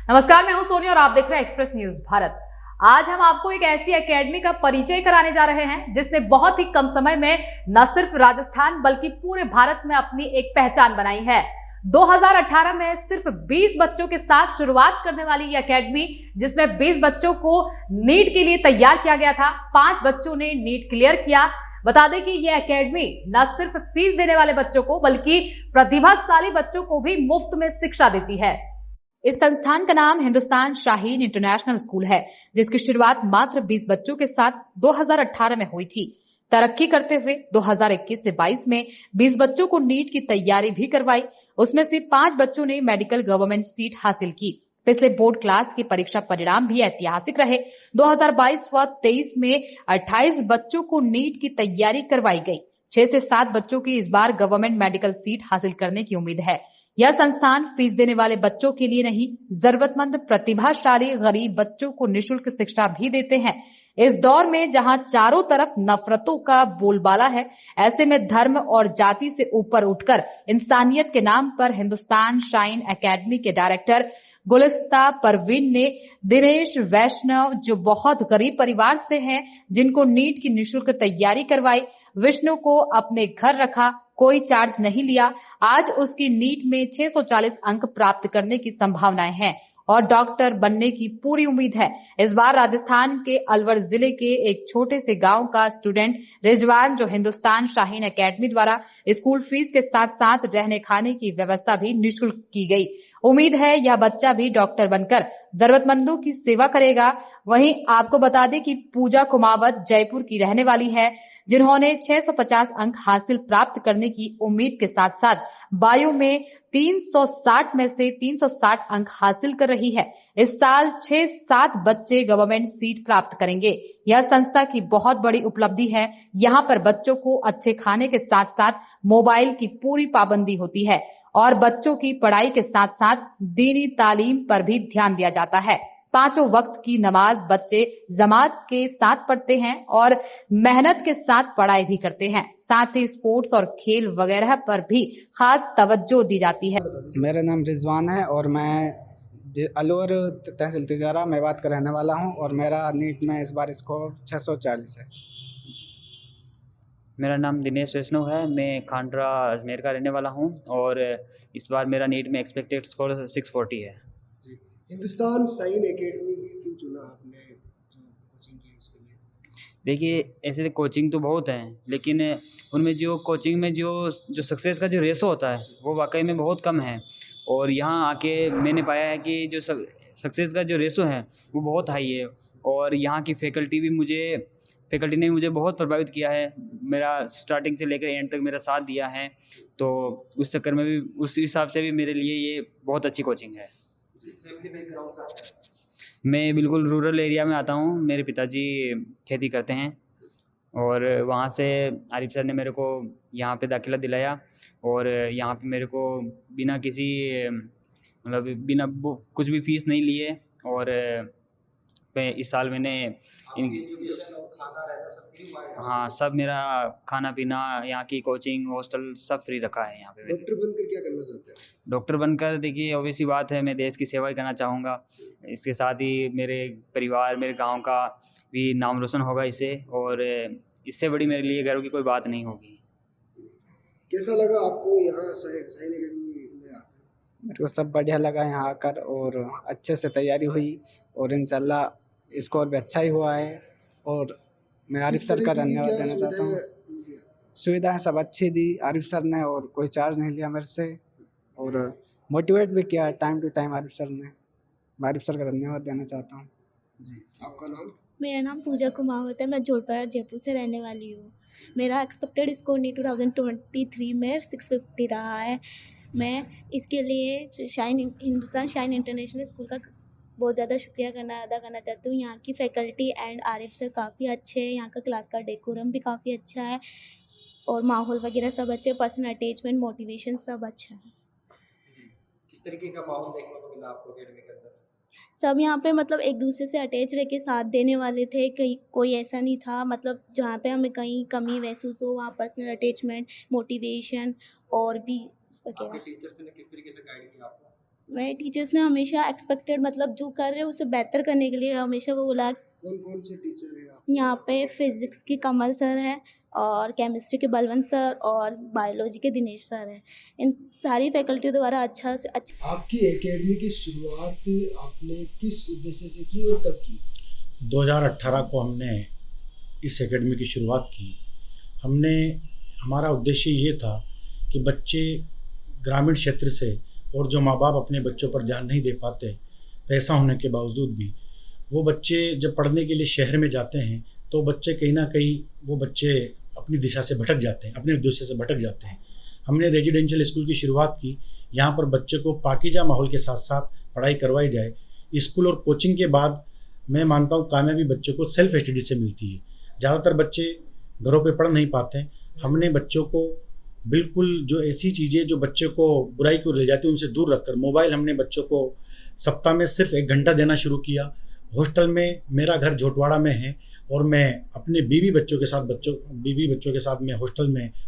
नमस्कार, मैं हूं सोनी और आप देख रहे हैं एक्सप्रेस न्यूज भारत। आज हम आपको एक ऐसी एकेडमी का परिचय कराने जा रहे हैं जिसने बहुत ही कम समय में न सिर्फ राजस्थान बल्कि पूरे भारत में अपनी एक पहचान बनाई है। 2018 में सिर्फ 20 बच्चों के साथ शुरुआत करने वाली ये एकेडमी, जिसमें 20 बच्चों को नीट के लिए तैयार किया गया था, 5 बच्चों ने नीट क्लियर किया। बता दें कि यह एकेडमी न सिर्फ फीस देने वाले बच्चों को बल्कि प्रतिभाशाली बच्चों को भी मुफ्त में शिक्षा देती है। इस संस्थान का नाम हिंदुस्तान शाहीन इंटरनेशनल स्कूल है, जिसकी शुरुआत मात्र 20 बच्चों के साथ 2018 में हुई थी। तरक्की करते हुए 2021 से 22 में 20 बच्चों को नीट की तैयारी भी करवाई। उसमें से 5 बच्चों ने मेडिकल गवर्नमेंट सीट हासिल की। पिछले बोर्ड क्लास के परीक्षा परिणाम भी ऐतिहासिक रहे। 2022 व 23 में 28 बच्चों को नीट की तैयारी करवाई गई। 6 से 7 बच्चों की इस बार गवर्नमेंट मेडिकल सीट हासिल करने की उम्मीद है। यह संस्थान फीस देने वाले बच्चों के लिए नहीं, जरूरतमंद प्रतिभाशाली गरीब बच्चों को निःशुल्क शिक्षा भी देते हैं। इस दौर में जहां चारों तरफ नफरतों का बोलबाला है, ऐसे में धर्म और जाति से ऊपर उठकर इंसानियत के नाम पर हिंदुस्तान शाइन एकेडमी के डायरेक्टर गुलिस्ता परवीन ने दिनेश वैष्णव, जो बहुत गरीब परिवार से हैं, जिनको नीट की निःशुल्क तैयारी करवाई, विष्णु को अपने घर रखा, कोई चार्ज नहीं लिया। आज उसकी नीट में 640 अंक प्राप्त करने की संभावनाएं हैं और डॉक्टर बनने की पूरी उम्मीद है। इस बार राजस्थान के अलवर जिले के एक छोटे से गांव का स्टूडेंट रिजवान, जो हिंदुस्तान शाहीन एकेडमी द्वारा स्कूल फीस के साथ साथ रहने खाने की व्यवस्था भी निःशुल्क की गई। उम्मीद है यह बच्चा भी डॉक्टर बनकर जरूरतमंदों की सेवा करेगा। वहीं आपको बता दें कि पूजा कुमावत जयपुर की रहने वाली है, जिन्होंने 650 अंक हासिल प्राप्त करने की उम्मीद के साथ साथ बायो में 360 में से 360 अंक हासिल कर रही है। इस साल 6-7 बच्चे गवर्नमेंट सीट प्राप्त करेंगे। यह संस्था की बहुत बड़ी उपलब्धि है। यहाँ पर बच्चों को अच्छे खाने के साथ साथ मोबाइल की पूरी पाबंदी होती है और बच्चों की पढ़ाई के साथ साथ दीनी तालीम पर भी ध्यान दिया जाता है। 5 वक्त की नमाज बच्चे जमात के साथ पढ़ते हैं और मेहनत के साथ पढ़ाई भी करते हैं। साथ ही स्पोर्ट्स और खेल वगैरह पर भी खास तवज्जो दी जाती है। मेरा नाम रिजवान है और मैं अलवर तहसील तिजारा मेवात का रहने वाला हूं और मेरा नीट में इस बार स्कोर 640 है। मेरा नाम दिनेश वैष्णव है। मैं खांडरा अजमेर का रहने वाला हूं और इस बार मेरा नीट में एक्सपेक्टेड स्कोर 640 है। हिंदुस्तान शाइन एकेडमी क्यों चुना आपने, जो कोचिंग की उसके लिए? देखिए, ऐसे कोचिंग तो बहुत हैं, लेकिन उनमें जो कोचिंग में जो सक्सेस का जो रेशो होता है वो वाकई में बहुत कम है। और यहाँ आके मैंने पाया है कि जो सक्सेस का जो रेशो है वो बहुत हाई है। और यहाँ की फैकल्टी ने मुझे बहुत प्रभावित किया है। मेरा स्टार्टिंग से लेकर एंड तक मेरा साथ दिया है, तो उस चक्कर में भी, उस हिसाब से भी मेरे लिए ये बहुत अच्छी कोचिंग है। किस फैमिली बैकग्राउंड से आते हैं? मैं बिल्कुल रूरल एरिया में आता हूँ। मेरे पिताजी खेती करते हैं और वहाँ से आरिफ सर ने मेरे को यहाँ पे दाखिला दिलाया और यहाँ पे मेरे को बिना किसी मतलब बिना कुछ भी फीस नहीं लिए और इस साल मैंने एजुकेशन और खाना रहना सब फ्री हुआ है? हाँ, सब मेरा खाना पीना, यहाँ की कोचिंग, हॉस्टल सब फ्री रखा है यहाँ पे। डॉक्टर बनकर क्या करना चाहते हैं? डॉक्टर बनकर देखिए, ऑब्वियस सी बात है, मैं देश की सेवा ही करना चाहूँगा। इसके साथ ही मेरे परिवार, मेरे गांव का भी नाम रोशन होगा इससे, और इससे बड़ी मेरे लिए गर्व की कोई बात नहीं होगी। कैसा लगा आपको यहाँ शाइन एकेडमी में आकर? मेरे को सब बढ़िया लगा यहाँ आकर और अच्छे से तैयारी हुई और इंशाल्लाह स्कोर भी अच्छा ही हुआ है। और मैं आरिफ सर का धन्यवाद देना चाहता हूँ। सुविधाएं सब अच्छी दी आरिफ सर ने और कोई चार्ज नहीं लिया मेरे से और मोटिवेट भी किया time to time Arif sir ने। मैं आरिफ सर का धन्यवाद देना चाहता हूँ। जी, आपका नाम? मेरा नाम पूजा कुमावत है। मैं जोधपुर जयपुर से रहने वाली हूँ। मेरा एक्सपेक्टेड स्कोर नीट 2023 में 650 रहा है। मैं इसके लिए हिंदुस्तान शाइन इंटरनेशनल स्कूल का बहुत ज़्यादा शुक्रिया अदा करना चाहती हूँ। यहाँ की फैकल्टी एंड आरिफ सर काफ़ी अच्छे हैं। यहाँ का क्लास का डेकोरम भी काफ़ी अच्छा है और माहौल वगैरह सब अच्छे, पर्सनल अटैचमेंट, मोटिवेशन सब अच्छा है। किस तरीके का माहौल देखने को मिला आपको एकेडमी के अंदर? सब यहाँ पे मतलब एक दूसरे से अटैच रह के साथ देने वाले थे। कहीं कोई ऐसा नहीं था मतलब जहाँ पे हमें कहीं कमी महसूस हो, वहाँ पर्सनल अटैचमेंट, मोटिवेशन और भी आपके वगैरह। टीचर्स ने किस तरीके से गाइड किया आपको? मेरे टीचर्स ने हमेशा एक्सपेक्टेड मतलब जो कर रहे हैं उसे बेहतर करने के लिए हमेशा वो बोला। कौन कौन से टीचर हैं आप? यहाँ पे फिज़िक्स की कमल सर हैं और केमिस्ट्री के बलवंत सर और बायोलॉजी के दिनेश सर हैं। इन सारी फैकल्टी द्वारा अच्छा से अच्छा। आपकी एकेडमी की शुरुआत आपने किस उद्देश्य से की और कब की? 2018 को हमने इस एकेडमी की शुरुआत की। हमारा उद्देश्य ये था कि बच्चे ग्रामीण क्षेत्र से और जो माँ बाप अपने बच्चों पर ध्यान नहीं दे पाते पैसा होने के बावजूद भी, वो बच्चे जब पढ़ने के लिए शहर में जाते हैं तो बच्चे कहीं ना कहीं वो बच्चे अपनी दिशा से भटक जाते हैं, अपने उद्देश्य से भटक जाते हैं। हमने रेजिडेंशियल स्कूल की शुरुआत की। यहाँ पर बच्चे को पाकीज़ा माहौल के साथ साथ पढ़ाई करवाई जाए। स्कूल और कोचिंग के बाद मैं मानता हूँ कामयाबी बच्चों को सेल्फ स्टडी से मिलती है। ज़्यादातर बच्चे घरों पे पढ़ नहीं पाते। हमने बच्चों को बिल्कुल जो ऐसी चीज़ें जो बच्चों को बुराई को ले जाती है उनसे दूर रखकर मोबाइल हमने बच्चों को सप्ताह में सिर्फ 1 घंटा देना शुरू किया। हॉस्टल में, मेरा घर झोटवाड़ा में है और मैं अपने बीवी बच्चों के साथ मैं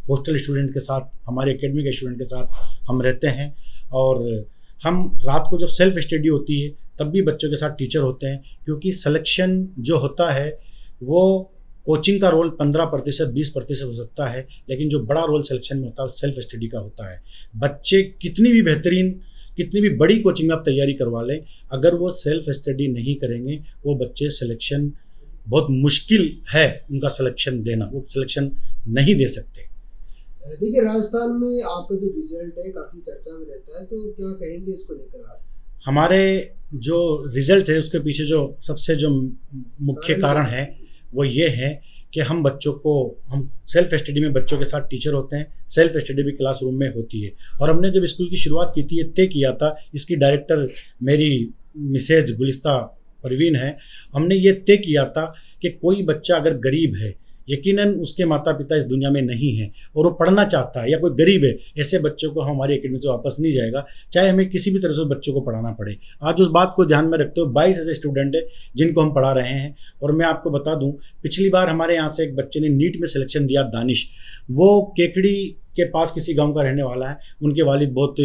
हॉस्टल स्टूडेंट के साथ, हमारे एकेडमी के स्टूडेंट के साथ हम रहते हैं। और हम रात को जब सेल्फ स्टडी होती है तब भी बच्चों के साथ टीचर होते हैं, क्योंकि सिलेक्शन जो होता है वो कोचिंग का रोल 15% 20% हो सकता है, लेकिन जो बड़ा रोल सिलेक्शन में होता है सेल्फ स्टडी का होता है। बच्चे कितनी भी बेहतरीन, कितनी भी बड़ी कोचिंग में आप तैयारी करवा लें, अगर वो सेल्फ स्टडी नहीं करेंगे वो बच्चे सिलेक्शन, बहुत मुश्किल है उनका सिलेक्शन देना, वो सिलेक्शन नहीं दे सकते। देखिए, राजस्थान में आपका जो रिजल्ट है काफ़ी चर्चा में रहता है, तो क्या कहेंगे इसको लेकर आप? हमारे जो रिजल्ट है उसके पीछे जो सबसे जो मुख्य कारण है वो ये है कि हम सेल्फ स्टडी में बच्चों के साथ टीचर होते हैं, सेल्फ स्टडी भी क्लासरूम में होती है। और हमने जब स्कूल की शुरुआत की थी ये तय किया था, इसकी डायरेक्टर मेरी मिसेज गुलिस्ता परवीन है, हमने ये तय किया था कि कोई बच्चा अगर गरीब है, यकीनन उसके माता पिता इस दुनिया में नहीं हैं और वो पढ़ना चाहता है या कोई गरीब है, ऐसे बच्चों को हमारी एकेडमी से वापस नहीं जाएगा, चाहे हमें किसी भी तरह से बच्चों को पढ़ाना पड़े। आज उस बात को ध्यान में रखते हुए 22 ऐसे स्टूडेंट हैं जिनको हम पढ़ा रहे हैं। और मैं आपको बता दूं, पिछली बार हमारे यहाँ से एक बच्चे ने नीट में सिलेक्शन दिया, दानिश, वो केकड़ी के पास किसी गाँव का रहने वाला है, उनके वालिद बहुत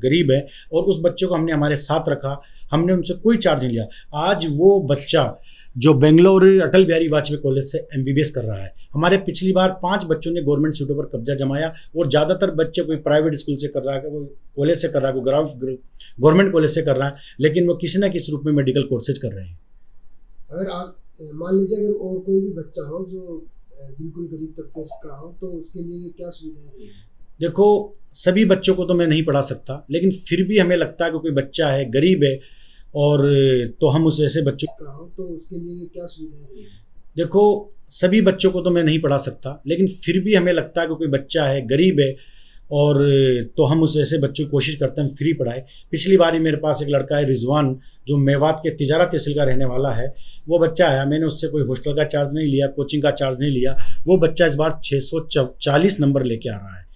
गरीब है और उस बच्चे को हमने हमारे साथ रखा, हमने उनसे कोई चार्ज नहीं लिया। आज वो बच्चा जो बेंगलोर अटल बिहारी वाजपेयी कॉलेज से MBBS कर रहा है। हमारे पिछली बार 5 बच्चों ने गवर्नमेंट सीटों पर कब्जा जमाया और ज़्यादातर बच्चे कोई प्राइवेट स्कूल से कर रहा है, कोई कॉलेज से कर रहा है, कोई गवर्नमेंट कॉलेज से कर रहा है, लेकिन वो किसी न किसी रूप में मेडिकल कोर्सेज कर रहे हैं। अगर आप मान लीजिए अगर और कोई भी बच्चा हो जो बिल्कुल गरीब तबके का हो, तो उसके लिए क्या सुविधा है? देखो, सभी बच्चों को तो मैं नहीं पढ़ा सकता, लेकिन फिर भी हमें लगता है कि कोई बच्चा है, गरीब है, और तो हम उस ऐसे बच्चों तो उसके लिए क्या सुविधा है? देखो, सभी बच्चों को तो मैं नहीं पढ़ा सकता, लेकिन फिर भी हमें लगता है कि कोई बच्चा है, गरीब है, और तो हम उस ऐसे बच्चों की कोशिश करते हैं फ्री पढ़ाए। पिछली बार ही मेरे पास एक लड़का है रिजवान, जो मेवात के तिजारा तहसील का रहने वाला है, वो बच्चा आया, मैंने उससे कोई हॉस्टल का चार्ज नहीं लिया, कोचिंग का चार्ज नहीं लिया, वो बच्चा इस बार 640 नंबर लेके आ रहा है।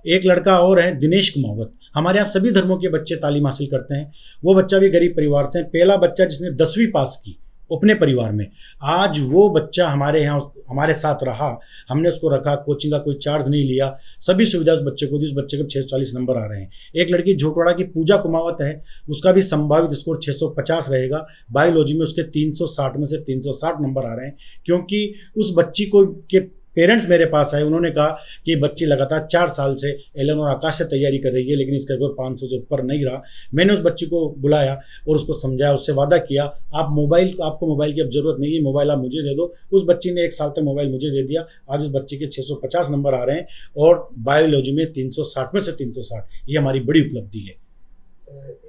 एक लड़का और है दिनेश कुमावत, हमारे यहाँ सभी धर्मों के बच्चे तालीम हासिल करते हैं, वो बच्चा भी गरीब परिवार से, पहला बच्चा जिसने 10वीं पास की अपने परिवार में, आज वो बच्चा हमारे यहाँ हमारे साथ रहा, हमने उसको रखा, कोचिंग का कोई चार्ज नहीं लिया, सभी सुविधा उस बच्चे को दी, उस बच्चे को 640 नंबर आ रहे हैं। एक लड़की झोटवाड़ा की पूजा कुमावत है, उसका भी संभावित स्कोर 650 रहेगा, बायोलॉजी में उसके 360 में से 360 नंबर आ रहे हैं, क्योंकि उस बच्ची को के पेरेंट्स मेरे पास आए, उन्होंने कहा कि बच्ची लगातार 4 साल से एलन और आकाश से तैयारी कर रही है, लेकिन इसका स्कोर 500 से ऊपर नहीं रहा। मैंने उस बच्ची को बुलाया और उसको समझाया, उससे वादा किया, आपको मोबाइल की अब ज़रूरत नहीं है, मोबाइल आप मुझे दे दो। उस बच्ची ने 1 साल तक मोबाइल मुझे दे दिया। आज उस बच्चे के 650 नंबर आ रहे हैं और बायोलॉजी में 360 में से 360, ये हमारी बड़ी उपलब्धि है।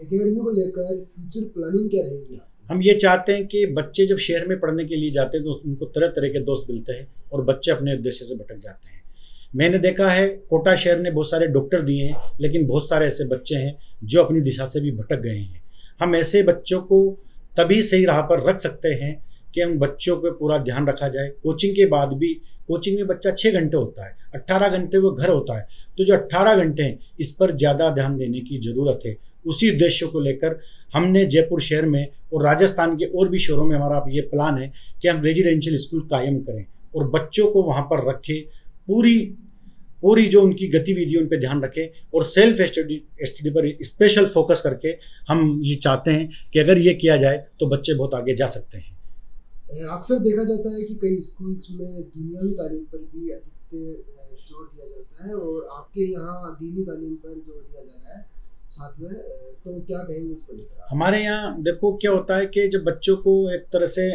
एकेडमी को लेकर फ्यूचर प्लानिंग क्या रहेगी? हम ये चाहते हैं कि बच्चे जब शहर में पढ़ने के लिए जाते हैं तो उनको तरह तरह के दोस्त मिलते हैं और बच्चे अपने उद्देश्य से भटक जाते हैं। मैंने देखा है कोटा शहर ने बहुत सारे डॉक्टर दिए हैं, लेकिन बहुत सारे ऐसे बच्चे हैं जो अपनी दिशा से भी भटक गए हैं। हम ऐसे बच्चों को तभी सही राह पर रख सकते हैं कि उन बच्चों पर पूरा ध्यान रखा जाए। कोचिंग के बाद भी, कोचिंग में बच्चा 6 घंटे होता है, 18 घंटे वो घर होता है, तो जो 18 घंटे हैं इस पर ज़्यादा ध्यान देने की ज़रूरत है। उसी उद्देश्य को लेकर हमने जयपुर शहर में और राजस्थान के और भी शहरों में हमारा ये प्लान है कि हम रेजिडेंशियल स्कूल कायम करें और बच्चों को वहाँ पर रखें, पूरी पूरी जो उनकी गतिविधि उन पे ध्यान रखें और सेल्फ स्टडी पर स्पेशल फोकस करके हम ये चाहते हैं कि अगर ये किया जाए तो बच्चे बहुत आगे जा सकते हैं। अक्सर देखा जाता है कि कई स्कूल्स में दुनियावी तालीम पर भी अधिक जोर दिया जाता है और आपके यहाँ दीनी तालीम पर जोर दिया जा रहा है साथ में, तो क्या कहेंगे इसको लेकर? हमारे यहाँ देखो क्या होता है कि जब बच्चों को एक तरह से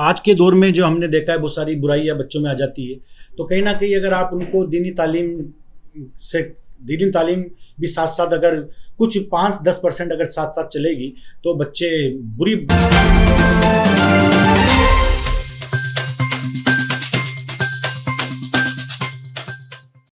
आज के दौर में जो हमने देखा है बहुत सारी बुराइयां बच्चों में आ जाती है, तो कहीं ना कहीं अगर आप उनको दीनी तालीम भी साथ साथ अगर कुछ 5-10% अगर साथ साथ चलेगी तो बच्चे बुरी